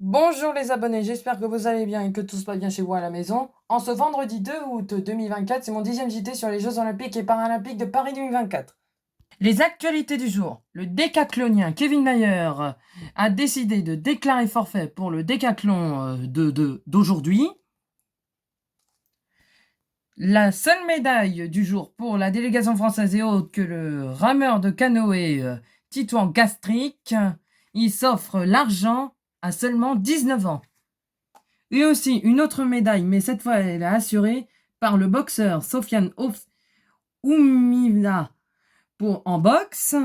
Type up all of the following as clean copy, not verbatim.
Bonjour les abonnés, j'espère que vous allez bien et que tout se passe bien chez vous à la maison. En ce vendredi 2 août 2024, c'est mon 10e JT sur les Jeux Olympiques et Paralympiques de Paris 2024. Les actualités du jour. Le décathlonien Kevin Mayer a décidé de déclarer forfait pour le décathlon d'aujourd'hui. La seule médaille du jour pour la délégation française est autre que le rameur de canoë Titouan Gastric. Il s'offre l'argent à seulement 19 ans. Et aussi une autre médaille, mais cette fois elle est assurée par le boxeur Sofiane Oumila en boxe.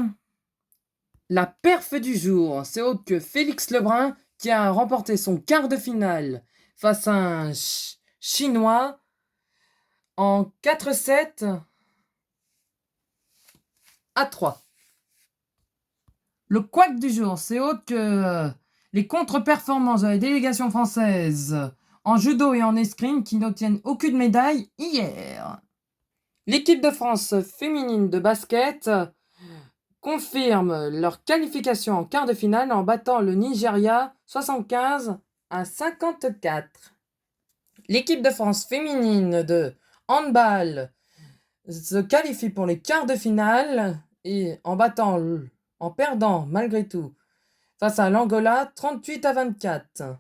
La perf du jour, c'est autre que Félix Lebrun qui a remporté son quart de finale face à un Chinois en 4-7 à 3. Le couac du jour, c'est autre que les contre-performances de la délégation française en judo et en escrime qui n'obtiennent aucune médaille hier. L'équipe de France féminine de basket confirme leur qualification en quart de finale en battant le Nigeria 75-54. L'équipe de France féminine de handball se qualifie pour les quarts de finale et en perdant malgré tout face à l'Angola 38-24.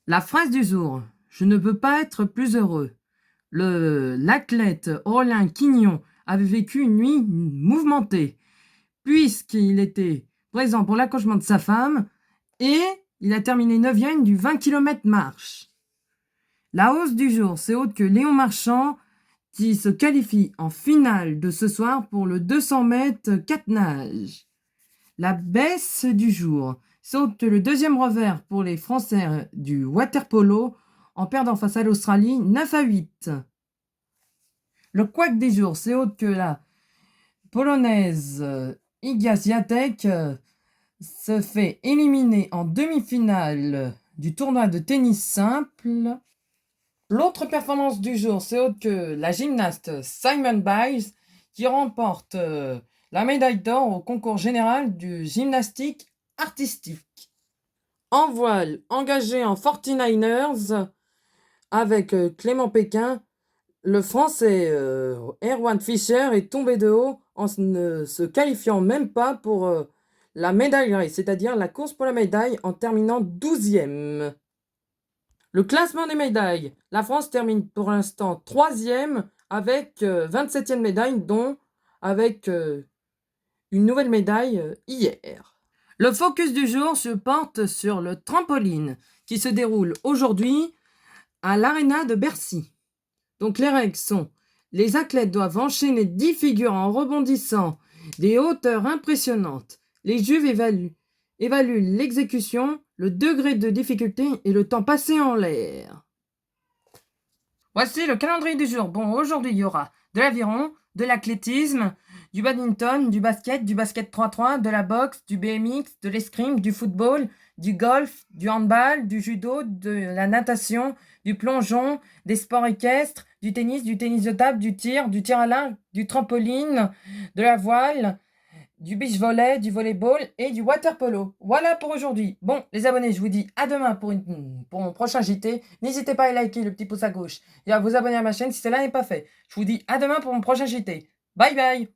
La phrase du jour: je ne peux pas être plus heureux. L'athlète Aurélien Quignon avait vécu une nuit mouvementée puisqu'il était présent pour l'accouchement de sa femme et il a terminé 9e du 20 km marche. La hausse du jour, c'est autre que Léon Marchand qui se qualifie en finale de ce soir pour le 200 mètres 4 nages. La baisse du jour, c'est autre que le deuxième revers pour les Français du water-polo en perdant face à l'Australie 9-8. Le couac des jours, c'est autre que la polonaise Iga Świątek se fait éliminer en demi-finale du tournoi de tennis simple. L'autre performance du jour, c'est autre que la gymnaste Simone Biles qui remporte la médaille d'or au concours général du gymnastique artistique. En voile, engagé en 49ers avec Clément Péquin, le Français Erwan Fischer est tombé de haut en ne se qualifiant même pas pour la médaille, c'est-à-dire la course pour la médaille en terminant 12e. Le classement des médailles, la France termine pour l'instant 3e avec 27e médaille, dont avec une nouvelle médaille hier. Le focus du jour se porte sur le trampoline qui se déroule aujourd'hui à l'Arena de Bercy. Donc les règles sont: les athlètes doivent enchaîner 10 figures en rebondissant des hauteurs impressionnantes. Les juges évaluent l'exécution, le degré de difficulté et le temps passé en l'air. Voici le calendrier du jour. Bon, aujourd'hui, il y aura de l'aviron, de l'athlétisme, du badminton, du basket 3-3, de la boxe, du BMX, de l'escrime, du football, du golf, du handball, du judo, de la natation, du plongeon, des sports équestres, du tennis de table, du tir à l'arc, du trampoline, de la voile, du beach volley, du volleyball et du water polo. Voilà pour aujourd'hui. Bon, les abonnés, je vous dis à demain pour mon prochain JT. N'hésitez pas à liker le petit pouce à gauche et à vous abonner à ma chaîne si cela n'est pas fait. Je vous dis à demain pour mon prochain JT. Bye bye.